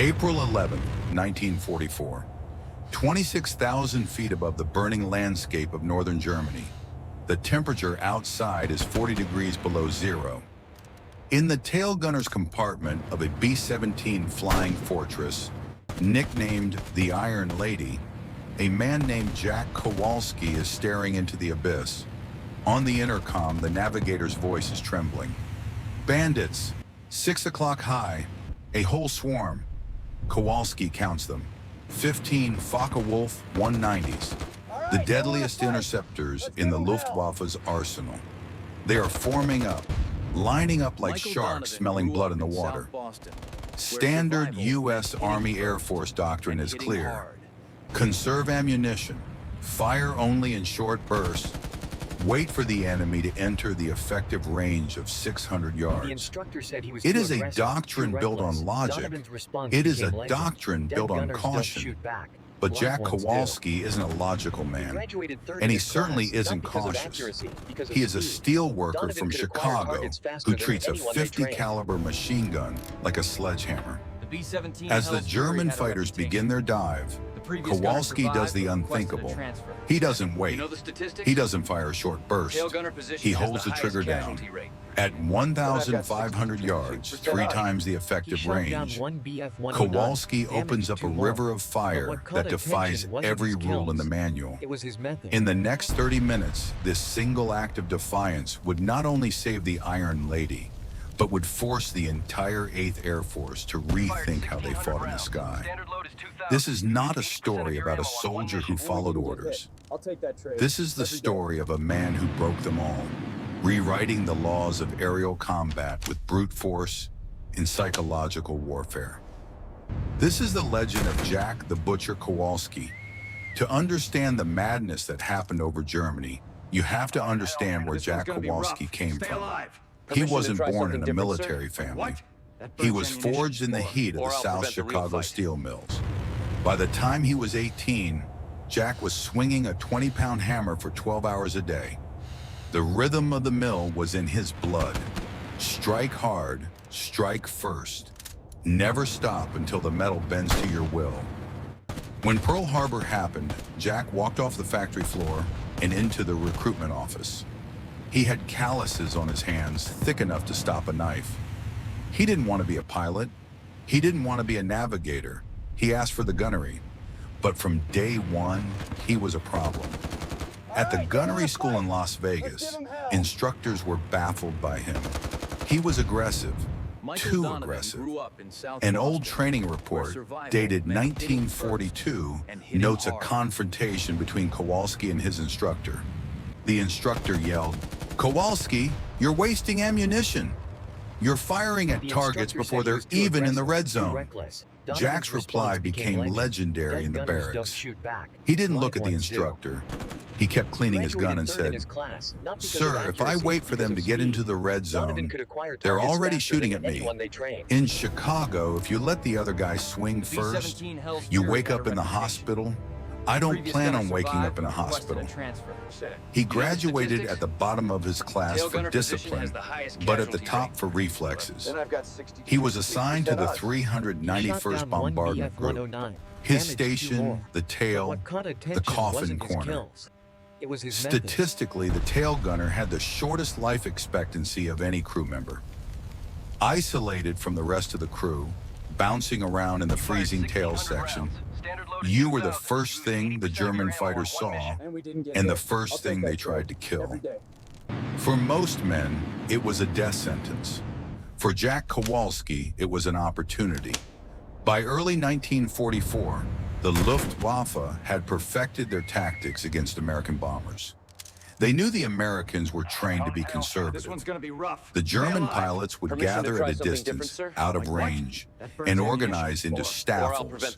April 11, 1944. 26,000 feet above the burning landscape of northern Germany. The temperature outside is 40 degrees below zero. In the tail gunner's compartment of a B-17 Flying Fortress, nicknamed the Iron Lady, a man named Jack Kowalski is staring into the abyss. On the intercom, the navigator's voice is trembling. Bandits, 6 o'clock high, a whole swarm. Kowalski counts them. 15 Focke-Wulf 190s, the deadliest interceptors in the Luftwaffe's arsenal. They are forming up, lining up like sharks smelling blood in the water. Standard U.S. Army Air Force doctrine is clear. Conserve ammunition, fire only in short bursts, wait for the enemy to enter the effective range of 600 yards. The instructor said he was It is a doctrine built on logic. It is a doctrine built on caution. But Jack Kowalski isn't a logical man, and he certainly isn't cautious. He is a steel worker from Chicago who treats a 50 caliber machine gun like a sledgehammer. As the German fighters begin their dive, Kowalski does the unthinkable. He doesn't wait. He doesn't fire short bursts. He holds the trigger down. At 1,500 yards, 3 times the effective range, Kowalski opens up a river of fire that defies every rule in the manual. In the next 30 minutes, this single act of defiance would not only save the Iron Lady, but would force the entire 8th Air Force to rethink how they fought in the sky. This is not a story about a soldier who followed orders. This is the story of a man who broke them all, rewriting the laws of aerial combat with brute force in psychological warfare. This is the legend of Jack the Butcher Kowalski. To understand the madness that happened over Germany, you have to understand where Jack Kowalski came from. He wasn't born in a military family. He was forged in the heat of the South Chicago steel mills. By the time he was 18, Jack was swinging a 20-pound hammer for 12 hours a day. The rhythm of the mill was in his blood. Strike hard, strike first. Never stop until the metal bends to your will. When Pearl Harbor happened, Jack walked off the factory floor and into the recruitment office. He had calluses on his hands thick enough to stop a knife. He didn't want to be a pilot. He didn't want to be a navigator. He asked for the gunnery. But from day one, he was a problem. At the gunnery school in Las Vegas, instructors were baffled by him. He was aggressive, too aggressive. An old training report, dated 1942, notes a confrontation between Kowalski and his instructor. The instructor yelled, "Kowalski, you're wasting ammunition. You're firing at targets before they're even in the red zone." Jack's reply became legendary in the barracks. He didn't look at the instructor. He kept cleaning his gun and said, "Sir, if I wait for them to get into the red zone, they're already shooting at me. In Chicago, if you let the other guy swing first, you wake up in the hospital. I don't plan on waking up in a hospital." He graduated at the bottom of his class for discipline, but at the top for reflexes. He was assigned to the 391st Bombardment Group. His station, the tail, the coffin corner. Statistically, the tail gunner had the shortest life expectancy of any crew member. Isolated from the rest of the crew, bouncing around in the freezing tail section, you were the first thing the German fighters saw and the first thing they tried to kill. For most men, it was a death sentence. For Jack Kowalski, it was an opportunity. By early 1944, the Luftwaffe had perfected their tactics against American bombers. They knew the Americans were trained to be conservative. The German pilots would gather at a distance, out of range, and organize into staffles,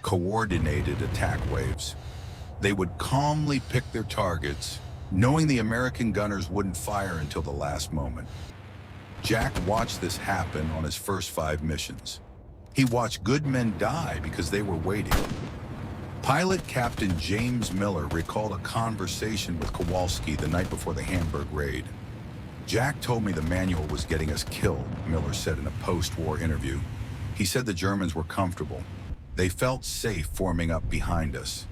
coordinated attack waves. They would calmly pick their targets, knowing the American gunners wouldn't fire until the last moment. Jack watched this happen on his first 5 missions. He watched good men die because they were waiting. Pilot Captain James Miller recalled a conversation with Kowalski the night before the Hamburg raid. "Jack told me the manual was getting us killed," Miller said in a post-war interview. He said the Germans were comfortable. They felt safe forming up behind us.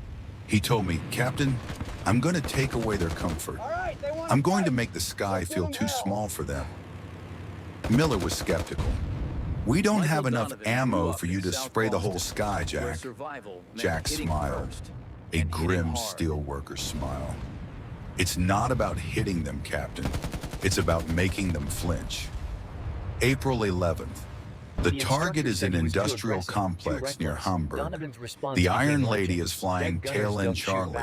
He told me, "Captain, I'm going to take away their comfort. I'm going to make the sky feel too small for them." Miller was skeptical. "We don't have enough ammo for you to spray the whole sky, Jack." Jack smiled, a grim steelworker smile. "It's not about hitting them, Captain. It's about making them flinch." April 11th. The target is an industrial complex near Hamburg. The Iron Lady is flying tail-end Charlie,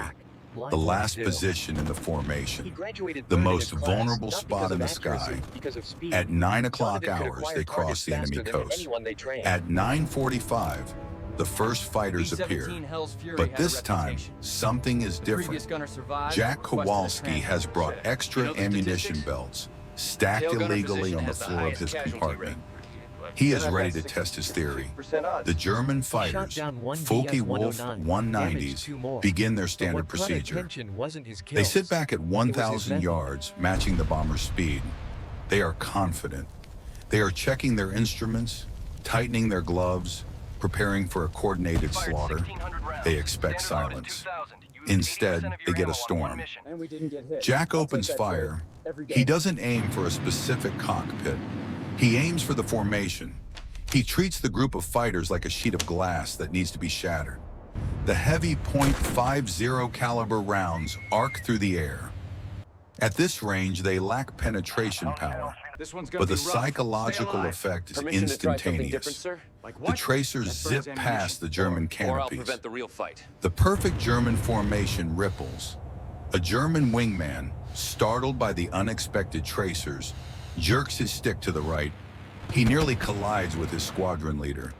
the last position in the formation, the most vulnerable spot in the sky. At 9 o'clock hours, they cross the enemy coast. At 9:45, the first fighters appear. But this time, something is different. Jack Kowalski has brought extra ammunition belts, stacked illegally on the floor of his compartment. He is ready to test his theory. The German fighters, Focke-Wulf 190s, begin their standard procedure. They sit back at 1,000 yards, matching the bomber's speed. They are confident. They are checking their instruments, tightening their gloves, preparing for a coordinated slaughter. They expect silence. Instead, they get a storm. Jack opens fire. He doesn't aim for a specific cockpit. He aims for the formation. He treats the group of fighters like a sheet of glass that needs to be shattered. The heavy .50 caliber rounds arc through the air. At this range, they lack penetration power, but the psychological effect is instantaneous. The tracers zip past the German canopies. The perfect German formation ripples. A German wingman, startled by the unexpected tracers, jerks his stick to the right. He nearly collides with his squadron leader.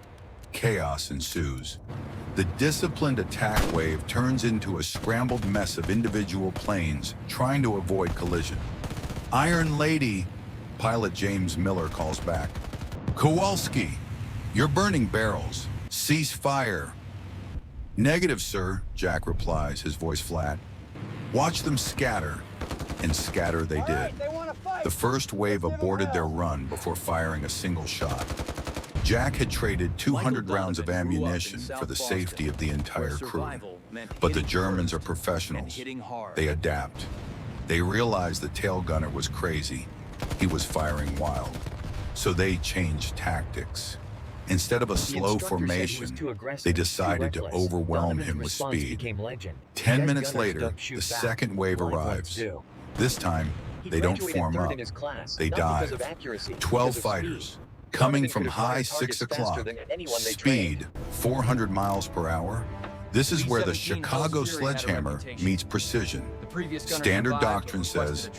Chaos ensues. The disciplined attack wave turns into a scrambled mess of individual planes trying to avoid collision. "Iron Lady," pilot James Miller calls back. "Kowalski, you're burning barrels. Cease fire." "Negative, sir," Jack replies, his voice flat. "Watch them scatter." And scatter they did. The first wave aborted their run before firing a single shot. Jack had traded 200 rounds of ammunition for the safety of the entire crew. But the Germans are professionals. They adapt. They realized the tail gunner was crazy. He was firing wild. So they changed tactics. Instead of a slow formation, they decided to overwhelm him with speed. 10 minutes later, the second wave arrives. This time, they don't form up. They dive. 12 fighters, coming from high 6 o'clock, speed 400 miles per hour. This is where the Chicago sledgehammer meets precision. Standard doctrine says,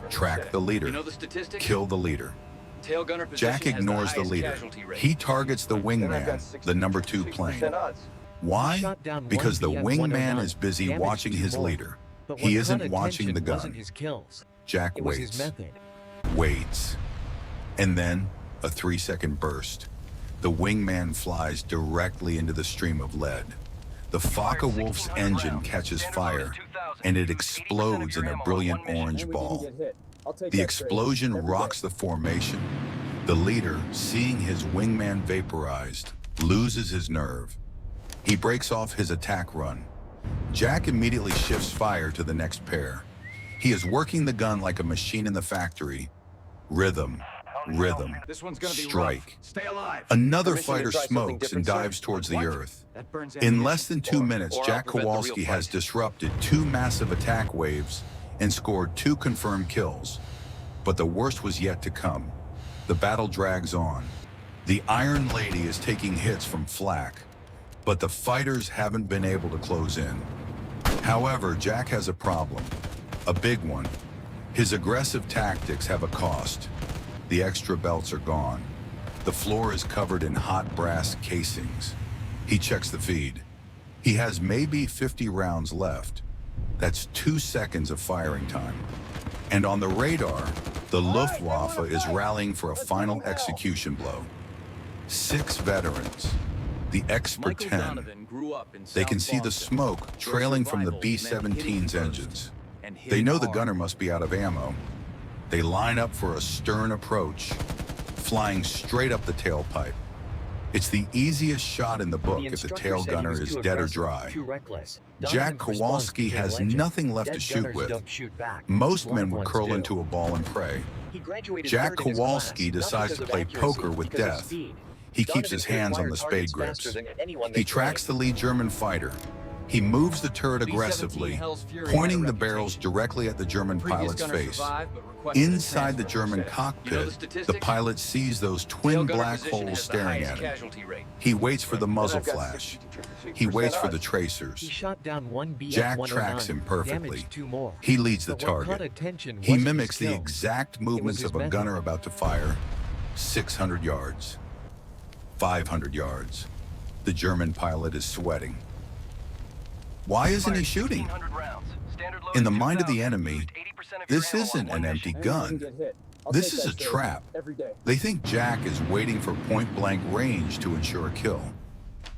track the leader, kill the leader. Jack ignores the leader. He targets the wingman, the number 2 plane. Why? Because the wingman is busy watching his leader. He isn't watching the gun. Jack waits. And then a 3-second burst. The wingman flies directly into the stream of lead. The Focke-Wulf's engine catches fire, and it explodes in a brilliant orange ball. The explosion rocks the formation. The leader, seeing his wingman vaporized, loses his nerve. He breaks off his attack run. Jack immediately shifts fire to the next pair. He is working the gun like a machine in the factory. Rhythm, rhythm, strike. Another fighter smokes and dives towards the earth. In less than 2 minutes, Jack Kowalski has disrupted 2 massive attack waves and scored 2 confirmed kills. But the worst was yet to come. The battle drags on. The Iron Lady is taking hits from flak, but the fighters haven't been able to close in. However, Jack has a problem, a big one. His aggressive tactics have a cost. The extra belts are gone. The floor is covered in hot brass casings. He checks the feed. He has maybe 50 rounds left. That's 2 seconds of firing time. And on the radar, the Luftwaffe is rallying for a final execution blow. 6 veterans, the expert 10. They can see the smoke trailing from the B-17's engines. They know the gunner must be out of ammo. They line up for a stern approach, flying straight up the tailpipe. It's the easiest shot in the book if the tail gunner is dead or dry. Jack Kowalski has nothing left to shoot with. Most men would curl into a ball and pray. Jack Kowalski decides to play poker with death. He keeps his hands on the spade grips. He tracks the lead German fighter. He moves the turret aggressively, pointing the barrels directly at the German pilot's face. Inside the German cockpit, the pilot sees those twin black holes staring at him. He waits for the muzzle flash. He waits for the tracers. Jack tracks him perfectly. He leads the target. He mimics the exact movements of a gunner about to fire. 600 yards. 500 yards. The German pilot is sweating. Why isn't he shooting? In the mind of the enemy, this isn't an empty gun. This is a trap. They think Jack is waiting for point-blank range to ensure a kill.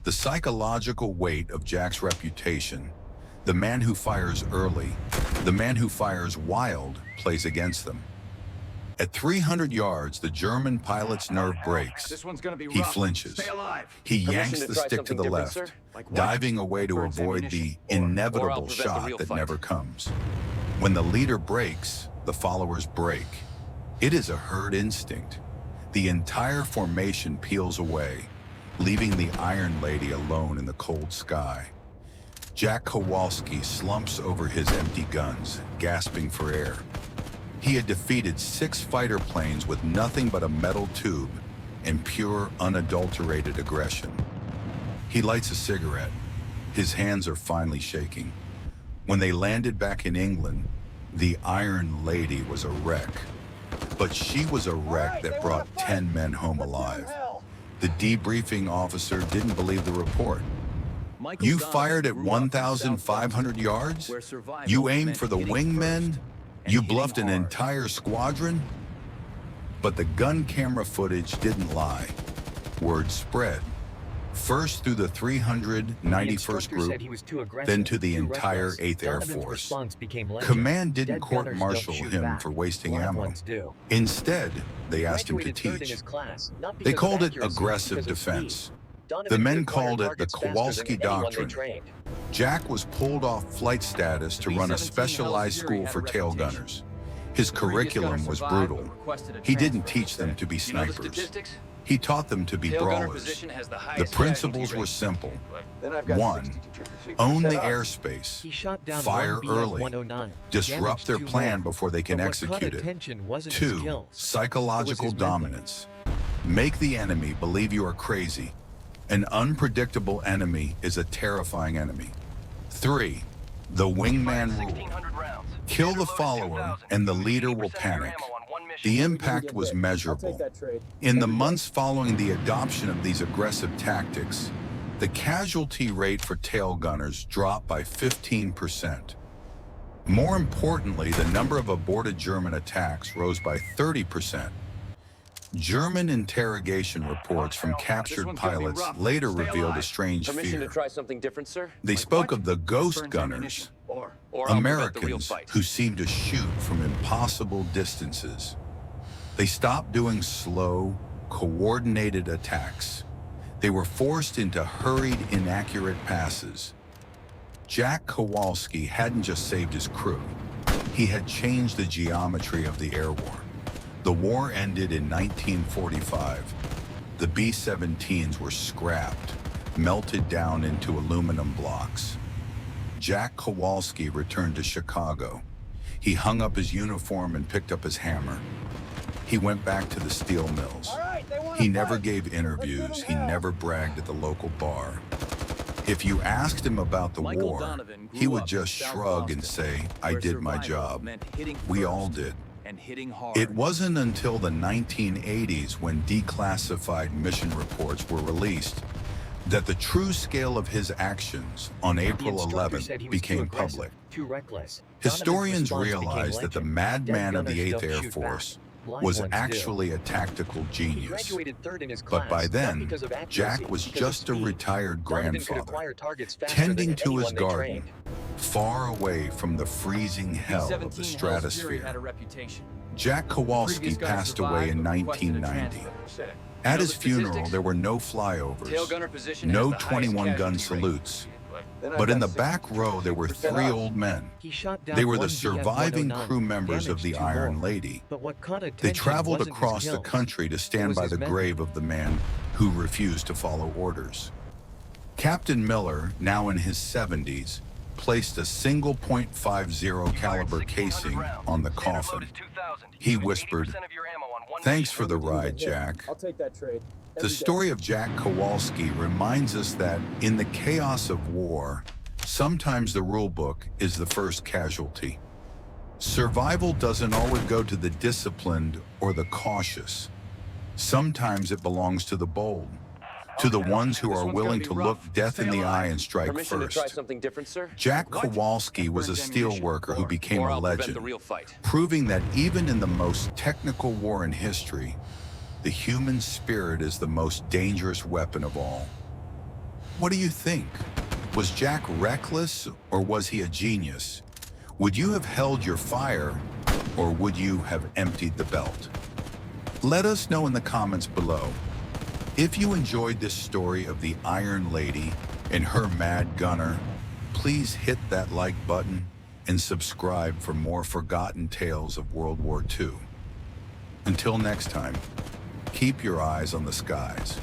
The psychological weight of Jack's reputation, the man who fires early, the man who fires wild, plays against them. At 300 yards, the German pilot's nerve breaks. He flinches. He yanks the stick to the left, diving away to avoid the inevitable shot that never comes. When the leader breaks, the followers break. It is a herd instinct. The entire formation peels away, leaving the Iron Lady alone in the cold sky. Jack Kowalski slumps over his empty guns, gasping for air. He had defeated 6 fighter planes with nothing but a metal tube and pure, unadulterated aggression. He lights a cigarette. His hands are finally shaking. When they landed back in England, the Iron Lady was a wreck. But she was a wreck that brought 10 men home alive. The debriefing officer didn't believe the report. You fired at 1,500 yards? You aimed for the wingmen? You bluffed an entire squadron? But the gun camera footage didn't lie. Word spread. First through the 391st Group, then to the entire 8th Air Force. Command didn't court-martial him for wasting ammo. Instead, they asked him to teach. They called it aggressive defense. The men called it the Kowalski doctrine. Jack was pulled off flight status to run a specialized school for tail gunners. His curriculum was brutal. He didn't teach them to be snipers. He taught them to be brawlers. The principles were simple. 1. Own the airspace. Fire early. Disrupt their plan before they can execute it. 2. Psychological dominance. Make the enemy believe you are crazy. An unpredictable enemy is a terrifying enemy. 3. The wingman rule. Kill the follower and the leader will panic. The impact was measurable. In the months following the adoption of these aggressive tactics, the casualty rate for tail gunners dropped by 15%. More importantly, the number of aborted German attacks rose by 30%. German interrogation reports from captured pilots later revealed a strange fear. They spoke of the ghost gunners, Americans who seemed to shoot from impossible distances. They stopped doing slow, coordinated attacks. They were forced into hurried, inaccurate passes. Jack Kowalski hadn't just saved his crew. He had changed the geometry of the air war. The war ended in 1945. The B-17s were scrapped, melted down into aluminum blocks. Jack Kowalski returned to Chicago. He hung up his uniform and picked up his hammer. He went back to the steel mills. He never gave interviews. He never bragged at the local bar. If you asked him about the war, he would just shrug and say, "I did my job." We all did. It wasn't until the 1980s, when declassified mission reports were released, that the true scale of his actions on April 11th became public. Historians realized that the madman of the 8th Air Force was actually a tactical genius. But by then, Jack was just a retired grandfather, tending to his garden, far away from the freezing hell of the stratosphere. Jack Kowalski passed away in 1990. At his funeral, there were no flyovers, no 21-gun salutes. But in the back row, there were 3 old men. They were the surviving crew members of the Iron Lady. They traveled across the country to stand by the grave of the man who refused to follow orders. Captain Miller, now in his 70s, placed a single .50 caliber casing on the coffin. He whispered, "Thanks for the ride, Jack." I'll take that trade. The story of Jack Kowalski reminds us that in the chaos of war, sometimes the rule book is the first casualty. Survival doesn't always go to the disciplined or the cautious. Sometimes it belongs to the bold, to the ones who are willing to look death in the eye and strike Permission to try first. something different, sir? Jack Kowalski was a steel worker who became a legend, proving that even in the most technical war in history, the human spirit is the most dangerous weapon of all. What do you think? Was Jack reckless or was he a genius? Would you have held your fire or would you have emptied the belt? Let us know in the comments below. If you enjoyed this story of the Iron Lady and her mad gunner, please hit that like button and subscribe for more forgotten tales of World War II. Until next time, keep your eyes on the skies.